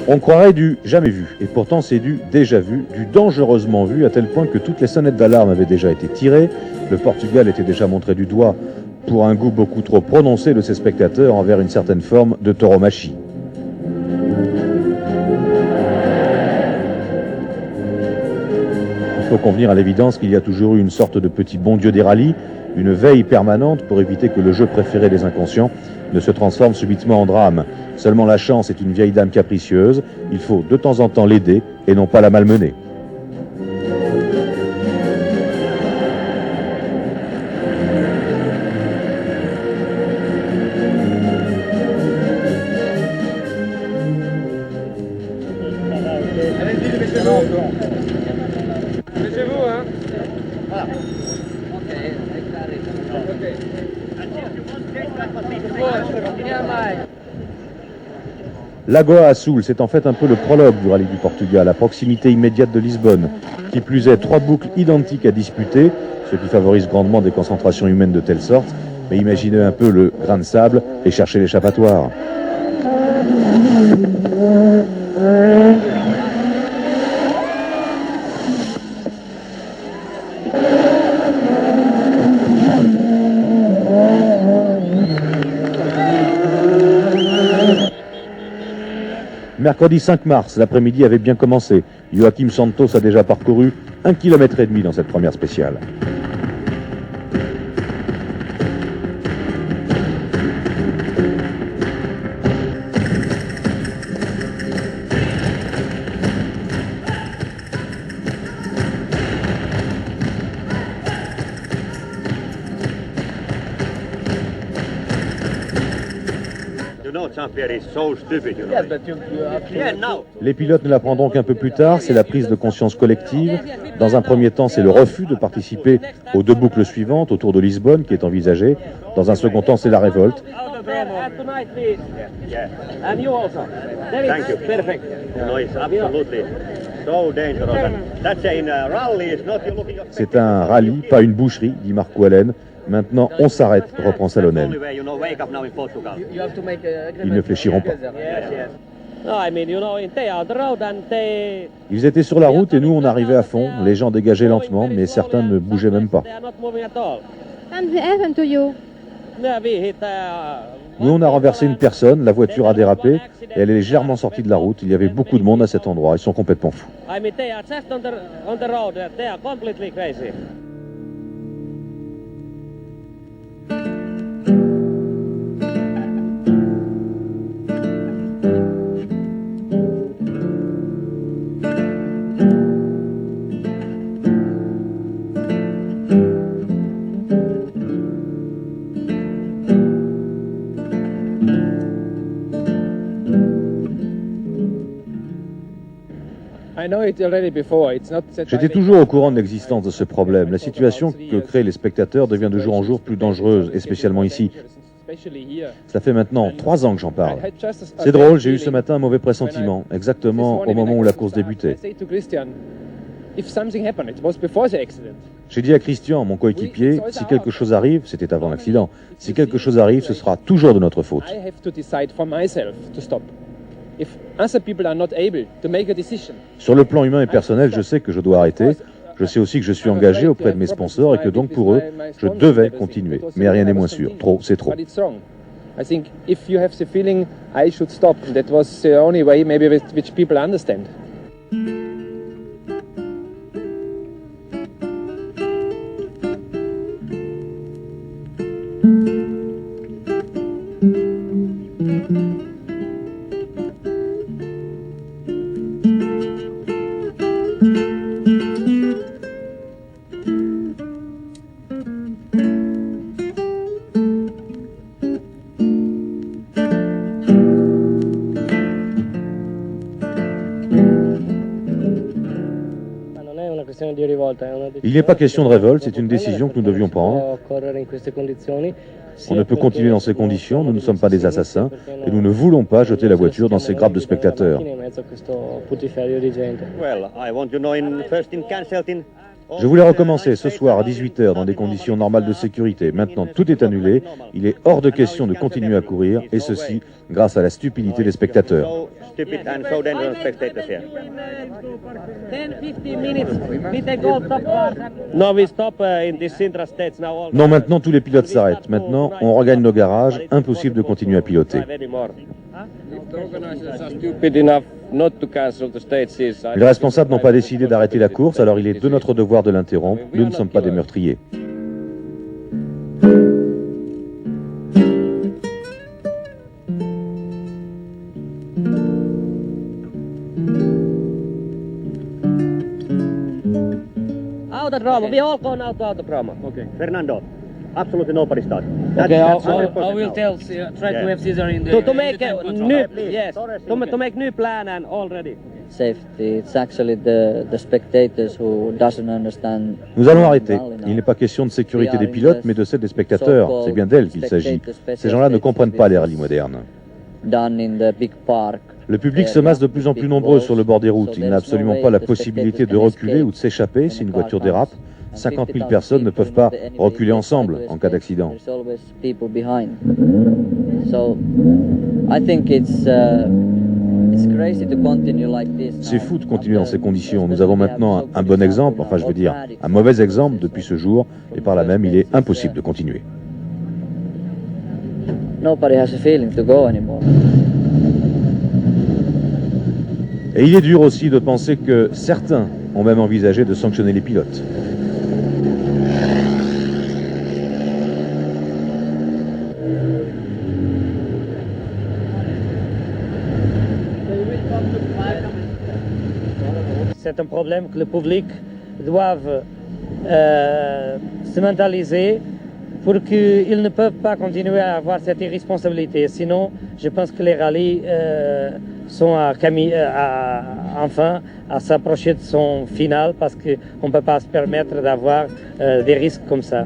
On croirait du jamais vu, et pourtant c'est du déjà vu, du dangereusement vu, à tel point que toutes les sonnettes d'alarme avaient déjà été tirées. Le Portugal était déjà montré du doigt pour un goût beaucoup trop prononcé de ses spectateurs envers une certaine forme de tauromachie. Il faut convenir à l'évidence qu'il y a toujours eu une sorte de petit bon Dieu des rallyes, une veille permanente pour éviter que le jeu préféré des inconscients ne se transforme subitement en drame. Seulement la chance est une vieille dame capricieuse, il faut de temps en temps l'aider et non pas la malmener. Laissez-vous, hein. Voilà. Lagoa Azul, c'est en fait un peu le prologue du rallye du Portugal, à proximité immédiate de Lisbonne. Qui plus est, 3 boucles identiques à disputer, ce qui favorise grandement des concentrations humaines de telle sorte. Mais imaginez un peu le grain de sable et cherchez l'échappatoire. Mercredi 5 mars, l'après-midi avait bien commencé. Joaquim Santos a déjà parcouru 1,5 km dans cette première spéciale. Les pilotes ne l'apprendront qu'un peu plus tard, c'est la prise de conscience collective. Dans un premier temps, c'est le refus de participer aux 2 boucles suivantes autour de Lisbonne qui est envisagé. Dans un second temps, c'est la révolte. C'est un rallye, pas une boucherie, dit Marc Wellen. Maintenant, on s'arrête, reprend Salonen. Ils ne fléchiront pas. Ils étaient sur la route et nous, on arrivait à fond. Les gens dégageaient lentement, mais certains ne bougeaient même pas. Nous, on a renversé une personne, la voiture a dérapé et elle est légèrement sortie de la route. Il y avait beaucoup de monde à cet endroit, ils sont complètement fous. J'étais toujours au courant de l'existence de ce problème. La situation que créent les spectateurs devient de jour en jour plus dangereuse, et spécialement ici. Ça fait maintenant 3 ans que j'en parle. C'est drôle, j'ai eu ce matin un mauvais pressentiment, exactement au moment où la course débutait. J'ai dit à Christian, mon coéquipier, si quelque chose arrive, c'était avant l'accident, si quelque chose arrive, ce sera toujours de notre faute. Sur le plan humain et personnel, je sais que je dois arrêter. Je sais aussi que je suis engagé auprès de mes sponsors et que donc pour eux, je devais continuer. Mais rien n'est moins sûr. Trop, c'est trop. I think if you have the feeling I should stop, that was the only way maybe which people understand. Il n'est pas question de révolte, c'est une décision que nous devions prendre. On ne peut continuer dans ces conditions, nous ne sommes pas des assassins et nous ne voulons pas jeter la voiture dans ces grappes de spectateurs. Je voulais recommencer ce soir à 18 h dans des conditions normales de sécurité. Maintenant, tout est annulé. Il est hors de question de continuer à courir, et ceci grâce à la stupidité des spectateurs. Non, maintenant tous les pilotes s'arrêtent. Maintenant, on regagne nos garages. Impossible de continuer à piloter. Les responsables n'ont pas décidé d'arrêter la course, alors il est de notre devoir de l'interrompre. Nous ne sommes pas des meurtriers. Autodromo, we all go now to Autodromo. Okay, Fernando, absolutely nobody start. Okay, I will tell, try to have Caesar in the... To make a new, please. yes, to make new plan and already. Safety, it's actually the spectators who doesn't understand. Nous allons arrêter. Il n'est pas question de sécurité des pilotes, mais de celle des spectateurs. C'est bien d'elle qu'il s'agit. Ces gens-là ne comprennent pas les rallyes modernes. Done in the big park. Le public se masse de plus en plus nombreux sur le bord des routes. Il n'a absolument pas la possibilité de reculer ou de s'échapper si une voiture dérape. 50 000 personnes ne peuvent pas reculer ensemble en cas d'accident. There's always people behind. So I think it's crazy to continue like this. C'est fou de continuer dans ces conditions. Nous avons maintenant un bon exemple, enfin je veux dire un mauvais exemple depuis ce jour, et par là même il est impossible de continuer. Nobody has a feeling to go anymore. Et il est dur aussi de penser que certains ont même envisagé de sanctionner les pilotes. C'est un problème que le public doive se mentaliser pour qu'ils ne peuvent pas continuer à avoir cette irresponsabilité. Sinon, je pense que les rallyes sont enfin à s'approcher de son final parce qu'on ne peut pas se permettre d'avoir des risques comme ça.